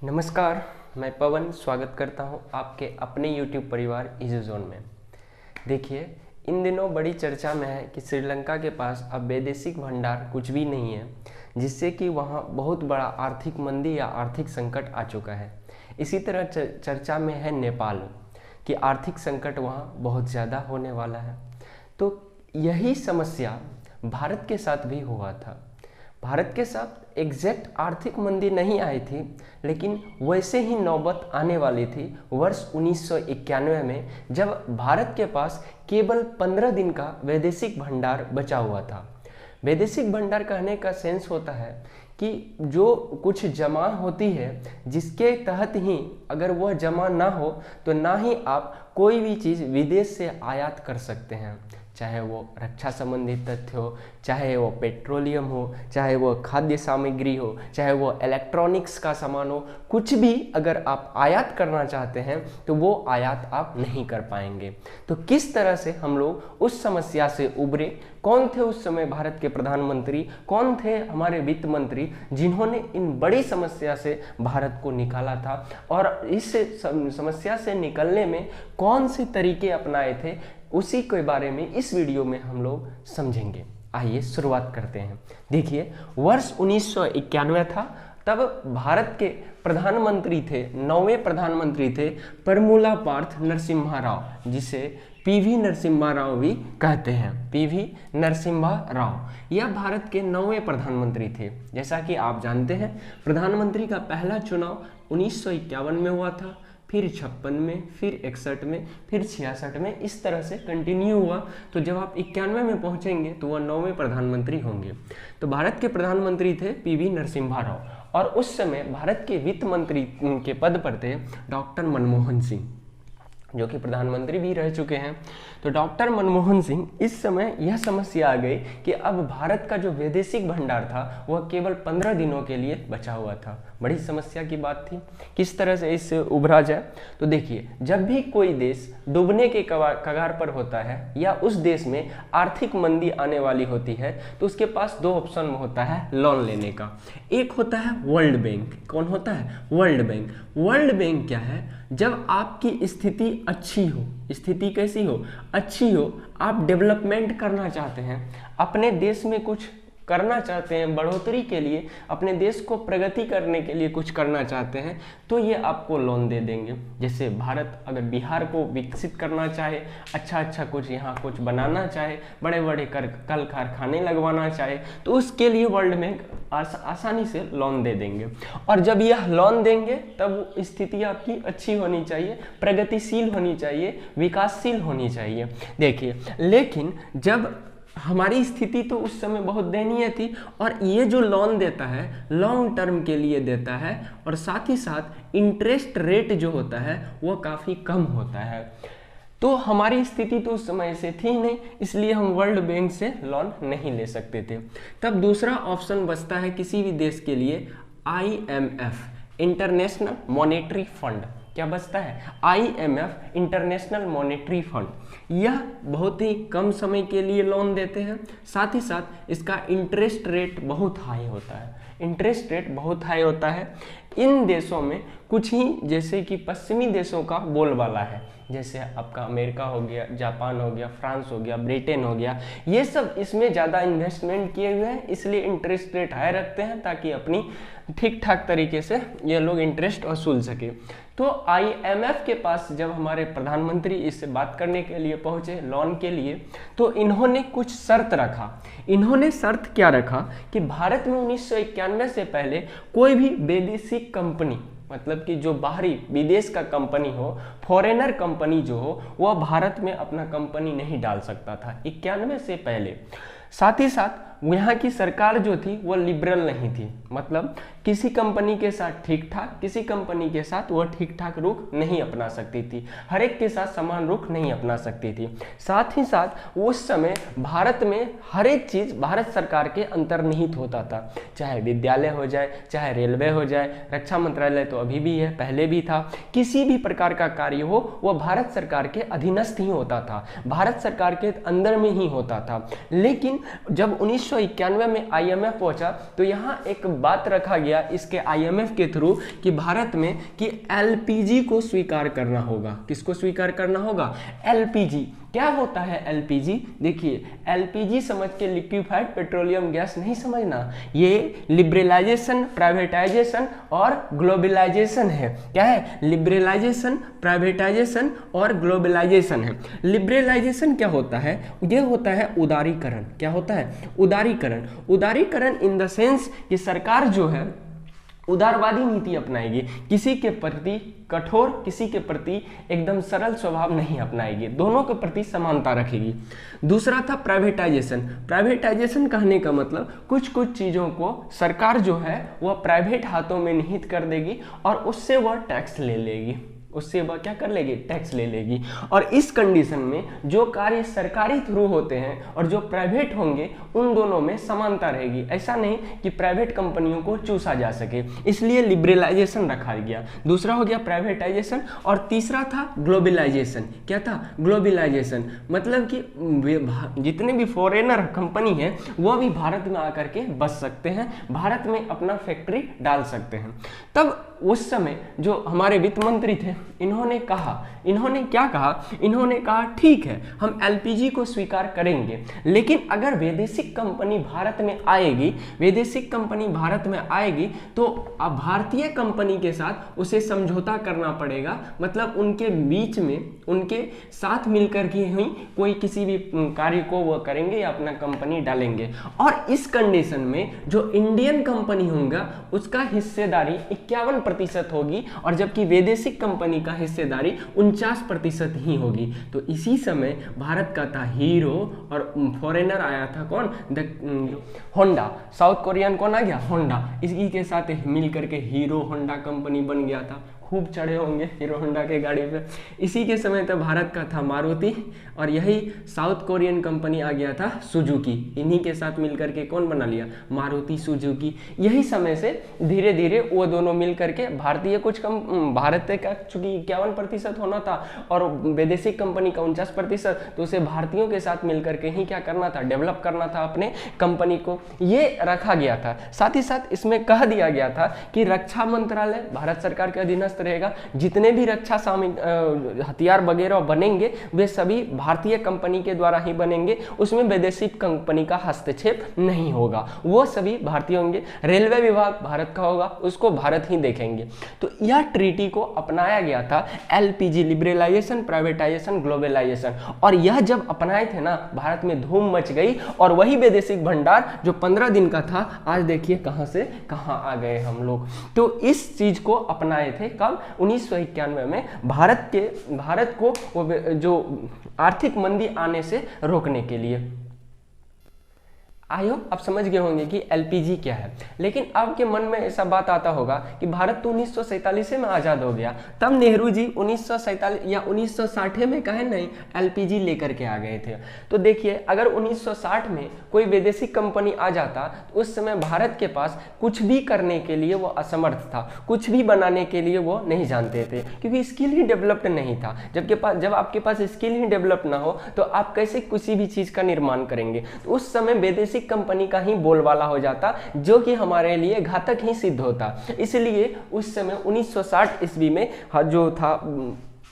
नमस्कार, मैं पवन स्वागत करता हूं आपके अपने YouTube परिवार इजी जोन में। देखिए, इन दिनों बड़ी चर्चा में है कि श्रीलंका के पास अब वैदेशिक भंडार कुछ भी नहीं है, जिससे कि वहां बहुत बड़ा आर्थिक मंदी या आर्थिक संकट आ चुका है। इसी तरह चर्चा में है नेपाल कि आर्थिक संकट वहां बहुत ज़्यादा होने वाला है। तो यही समस्या भारत के साथ भी हुआ था। भारत के साथ एग्जैक्ट आर्थिक मंदी नहीं आई थी, लेकिन वैसे ही नौबत आने वाली थी वर्ष 1991 में, जब भारत के पास केवल 15 दिन का वैदेशिक भंडार बचा हुआ था। वैदेशिक भंडार कहने का सेंस होता है कि जो कुछ जमा होती है, जिसके तहत ही अगर वह जमा ना हो तो ना ही आप कोई भी चीज़ विदेश से आयात कर सकते हैं, चाहे वो रक्षा संबंधी तथ्य हो, चाहे वो पेट्रोलियम हो, चाहे वो खाद्य सामग्री हो, चाहे वो इलेक्ट्रॉनिक्स का सामान हो। कुछ भी अगर आप आयात करना चाहते हैं तो वो आयात आप नहीं कर पाएंगे। तो किस तरह से हम लोग उस समस्या से उबरे? कौन थे उस समय भारत के प्रधानमंत्री, कौन थे हमारे वित्त मंत्री जिन्होंने इन बड़ी समस्या से भारत को निकाला था, और इस समस्या से निकलने में कौन से तरीके अपनाए थे, उसी के बारे में इस वीडियो में हम लोग समझेंगे। आइए शुरुआत करते हैं। देखिए, वर्ष 1991 था, तब भारत के प्रधानमंत्री थे, 9वें प्रधानमंत्री थे परमूला पार्थ नरसिम्हा राव, जिसे पीवी नरसिम्हा राव भी कहते हैं। पीवी नरसिम्हा राव यह भारत के 9वें प्रधानमंत्री थे। जैसा कि आप जानते हैं, प्रधानमंत्री का पहला चुनाव 1951 में हुआ था, फिर 56 में, फिर 61 में, फिर 66 में, इस तरह से कंटिन्यू हुआ। तो जब आप 91 में पहुंचेंगे तो वह 9वें प्रधानमंत्री होंगे। तो भारत के प्रधानमंत्री थे पीवी नरसिम्हा राव, और उस समय भारत के वित्त मंत्री के पद पर थे डॉक्टर मनमोहन सिंह, जो कि प्रधानमंत्री भी रह चुके हैं। तो डॉक्टर मनमोहन सिंह, इस समय यह समस्या आ गई कि अब भारत का जो वैदेशिक भंडार था वह केवल 15 दिनों के लिए बचा हुआ था। बड़ी समस्या की बात थी, किस तरह से इससे उभरा जाए। तो देखिए, जब भी कोई देश डूबने के कगार पर होता है या उस देश में आर्थिक मंदी आने वाली होती है, तो उसके पास दो ऑप्शन होता है लोन लेने का। एक होता है वर्ल्ड बैंक। कौन होता है? World bank. वर्ल्ड बैंक क्या है? जब आपकी स्थिति अच्छी हो, स्थिति कैसी हो? अच्छी हो, आप डेवलपमेंट करना चाहते हैं, अपने देश में कुछ करना चाहते हैं, बढ़ोतरी के लिए, अपने देश को प्रगति करने के लिए कुछ करना चाहते हैं, तो ये आपको लोन दे देंगे। जैसे भारत अगर बिहार को विकसित करना चाहे, अच्छा कुछ यहाँ कुछ बनाना चाहे, बड़े बड़े कल कारखाने लगवाना चाहे, तो उसके लिए वर्ल्ड बैंक आसानी से लोन दे देंगे। और जब यह लोन देंगे तब स्थिति आपकी अच्छी होनी चाहिए, प्रगतिशील होनी चाहिए, विकासशील होनी चाहिए। देखिए, लेकिन जब हमारी स्थिति तो उस समय बहुत दयनीय थी, और ये जो लोन देता है लॉन्ग टर्म के लिए देता है, और साथ ही साथ इंटरेस्ट रेट जो होता है वो काफ़ी कम होता है। तो हमारी स्थिति तो उस समय से थी नहीं, इसलिए हम वर्ल्ड बैंक से लोन नहीं ले सकते थे। तब दूसरा ऑप्शन बचता है किसी भी देश के लिए, IMF, इंटरनेशनल मॉनेटरी फंड। क्या बचता है? IMF, international monetary fund. यह बहुत ही कम समय के लिए लोन देते हैं, साथ ही साथ इसका इंटरेस्ट रेट बहुत हाई होता है। इंटरेस्ट रेट बहुत हाई होता है। इन देशों में कुछ ही, जैसे कि पश्चिमी देशों का बोलबाला है, जैसे आपका अमेरिका हो गया, जापान हो गया, फ्रांस हो गया, ब्रिटेन हो गया, ये सब इसमें ज़्यादा इन्वेस्टमेंट किए हुए हैं, इसलिए इंटरेस्ट रेट हाई रखते हैं ताकि अपनी ठीक ठाक तरीके से ये लोग इंटरेस्ट वसूल सके। तो IMF के पास जब हमारे प्रधानमंत्री इससे बात करने के लिए पहुंचे लोन के लिए, तो इन्होंने कुछ शर्त रखा। इन्होंने शर्त क्या रखा कि भारत में 1991 से पहले कोई भी वैदेशिक कंपनी, मतलब कि जो बाहरी विदेश का कंपनी हो, फॉरेनर कंपनी जो हो, वह भारत में अपना कंपनी नहीं डाल सकता था 91 से पहले। साथ ही साथ यहाँ की सरकार जो थी वो लिबरल नहीं थी, मतलब किसी कंपनी के साथ ठीक ठाक, किसी कंपनी के साथ वो ठीक ठाक रुख नहीं अपना सकती थी, हर एक के साथ समान रुख नहीं अपना सकती थी। साथ ही साथ उस समय भारत में हर एक चीज़ भारत सरकार के अंतर्निहित होता था, चाहे विद्यालय हो जाए, चाहे रेलवे हो जाए, रक्षा मंत्रालय तो अभी भी है, पहले भी था। किसी भी प्रकार का कार्य हो वह भारत सरकार के अधीनस्थ ही होता था, भारत सरकार के अंदर में ही होता था। लेकिन जब 19 1991 में IMF पहुंचा, तो यहाँ एक बात रखा गया इसके IMF के थ्रू कि भारत में कि LPG को स्वीकार करना होगा। किसको स्वीकार करना होगा? LPG। क्या होता है LPG? देखिए, LPG समझ के लिक्विफाइड पेट्रोलियम गैस नहीं समझना, ये लिबरलाइजेशन, प्राइवेटाइजेशन और ग्लोबलाइजेशन है। क्या है? लिबरलाइजेशन, प्राइवेटाइजेशन और ग्लोबलाइजेशन है। लिबरलाइजेशन क्या होता है? ये होता है उदारीकरण। क्या होता है? उदारीकरण। उदारीकरण इन द सेंस कि सरकार जो है उदारवादी नीति अपनाएगी, किसी के प्रति कठोर, किसी के प्रति एकदम सरल स्वभाव नहीं अपनाएगी, दोनों के प्रति समानता रखेगी। दूसरा था प्राइवेटाइजेशन। प्राइवेटाइजेशन कहने का मतलब कुछ कुछ चीज़ों को सरकार जो है वह प्राइवेट हाथों में निहित कर देगी और उससे वह टैक्स ले लेगी, उससे वह क्या कर लेगी? टैक्स ले लेगी। और इस कंडीशन में जो कार्य सरकारी थ्रू होते हैं और जो प्राइवेट होंगे उन दोनों में समानता रहेगी। ऐसा नहीं कि प्राइवेट कंपनियों को चूसा जा सके, इसलिए लिबरलाइजेशन रखा गया। दूसरा हो गया प्राइवेटाइजेशन और तीसरा था ग्लोबलाइजेशन। क्या था? ग्लोबलाइजेशन मतलब कि जितने भी फॉरेनर कंपनी हैं वो भी भारत में आकर के बस सकते हैं, भारत में अपना फैक्ट्री डाल सकते हैं। तब उस समय जो हमारे वित्त मंत्री थे इन्होंने क्या कहा? इन्होंने कहा ठीक है, हम LPG को स्वीकार करेंगे, लेकिन अगर वैदेशिक कंपनी भारत में आएगी, वैदेशिक कंपनी भारत में आएगी तो अब भारतीय कंपनी के साथ उसे समझौता करना पड़ेगा। मतलब उनके बीच में, उनके साथ मिलकर के ही कोई किसी भी कार्य को वो करेंगे या अपना कंपनी डालेंगे। और इस कंडीशन में जो इंडियन कंपनी होगा उसका हिस्सेदारी 51% होगी और जबकि वैदेशिक कंपनी का हिस्सेदारी 49% ही होगी। तो इसी समय भारत का था हीरो और फॉरेनर आया था कौन? होंडा। साउथ कोरियन कौन आ गया? होंडा। इसी के साथ मिल करके हीरो होंडा कंपनी बन गया था। खूब चढ़े होंगे हीरो होंडा के गाड़ी पे। इसी के समय तक भारत का था मारुति और यही साउथ कोरियन कंपनी आ गया था सुजुकी। इन्हीं के साथ मिलकर के कौन बना लिया? मारुति सुजुकी। यही समय से धीरे धीरे वो दोनों मिल करके भारतीय कुछ भारत का चूंकि 51% होना था और वैदेशिक कंपनी का 49%, तो उसे भारतीयों के साथ मिलकर के ही क्या करना था? डेवलप करना था अपने कंपनी को। ये रखा गया था। साथ ही साथ इसमें कह दिया गया था कि रक्षा मंत्रालय भारत सरकार के अधीनस्थ रहेगा। जितने भी रक्षा हथियार वगैरह बनेंगे वे सभी भारतीय कंपनी के द्वारा ही बनेंगे, उसमें वैदेशिक कंपनी का हस्तक्षेप नहीं होगा, वो सभी भारतीय होंगे। रेलवे विभाग भारत का होगा, उसको भारत ही देखेंगे। तो यह ट्रीटी को अपनाया गया था LPG, लिबरलाइजेशन, प्राइवेटाइजेशन, ग्लोबलाइजेशन। और यह जब अपनाए थे ना, भारत में धूम मच गई और वही वैदेशिक भंडार जो 15 दिन का था आज देखिए कहां से कहां आ गए हम लोग। तो इस चीज को अपनाए थे कब? 1991 में भारत को जो आर्थिक मंदी आने से रोकने के लिए। आई होप आप समझ गए होंगे कि LPG क्या है। लेकिन आपके मन में ऐसा बात आता होगा कि भारत तो 1947 में आज़ाद हो गया, तब नेहरू जी 1947 या 1960 में कहे नहीं LPG लेकर के आ गए थे। तो देखिए, अगर 1960 में कोई वैदेशिक कंपनी आ जाता तो उस समय भारत के पास कुछ भी करने के लिए वो असमर्थ था, कुछ भी बनाने के लिए वो नहीं जानते थे, क्योंकि स्किल ही डेवलप्ड नहीं था। जब आपके पास स्किल ही डेवलप ना हो तो आप कैसे किसी भी चीज़ का निर्माण करेंगे? तो उस समय वैदेशिक कंपनी का ही बोलबाला हो जाता, जो कि हमारे लिए घातक ही सिद्ध होता। इसलिए उस समय 1960 ईस्वी में जो था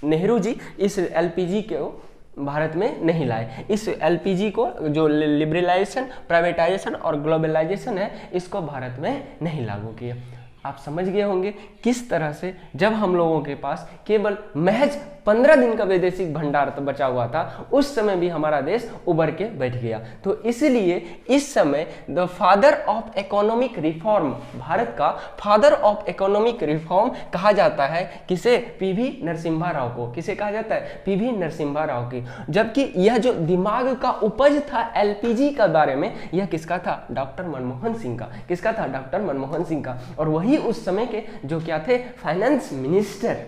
नेहरू जी इस LPG को भारत में नहीं लाए। इस LPG को जो लिबरलाइजेशन, प्राइवेटाइजेशन और ग्लोबलाइजेशन है, इसको भारत में नहीं लागू किया। आप समझ गए होंगे किस तरह से जब हम लोगों के पास केवल महज 15 दिन का वैदेशिक भंडार तो बचा हुआ था, उस समय भी हमारा देश उभर के बैठ गया। तो इसलिए इस समय the father of economic reform, Bharat का फादर ऑफ इकोनॉमिक रिफॉर्म कहा जाता है किसे? PV नरसिम्हा राव को। किसे कहा जाता है? PV नरसिम्हा राव की। जबकि यह जो दिमाग का उपज था LPG का बारे में, यह किसका था? डॉक्टर मनमोहन सिंह का। किसका था? डॉक्टर मनमोहन सिंह का। और वही उस समय के जो क्या थे? Finance minister.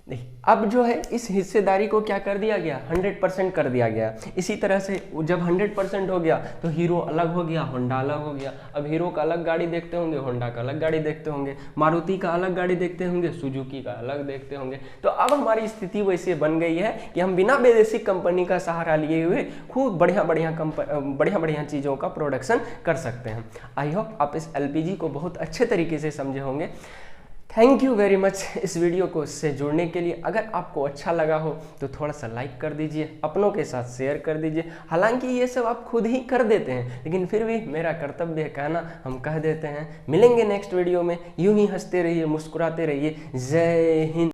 देखिए अब जो है इस हिस्सेदारी को क्या कर दिया गया, 100% कर दिया गया। इसी तरह से जब 100% हो गया तो हीरो अलग हो गया, होंडा अलग हो गया। अब हीरो का अलग गाड़ी देखते होंगे, होंडा का अलग गाड़ी देखते होंगे, मारुति का अलग गाड़ी देखते होंगे, सुजुकी का अलग देखते होंगे। तो अब हमारी स्थिति वैसे बन गई है कि हम बिना वैदेशिक कंपनी का सहारा लिए हुए खूब बढ़िया बढ़िया चीज़ों का प्रोडक्शन कर सकते हैं। आई होप आप इस LPG को बहुत अच्छे तरीके से समझे होंगे। थैंक यू वेरी मच इस वीडियो को इससे जुड़ने के लिए। अगर आपको अच्छा लगा हो तो थोड़ा सा लाइक कर दीजिए, अपनों के साथ शेयर कर दीजिए। हालांकि ये सब आप खुद ही कर देते हैं, लेकिन फिर भी मेरा कर्तव्य है कहना, हम कह देते हैं। मिलेंगे नेक्स्ट वीडियो में, यूं ही हंसते रहिए, मुस्कुराते रहिए। जय हिंद।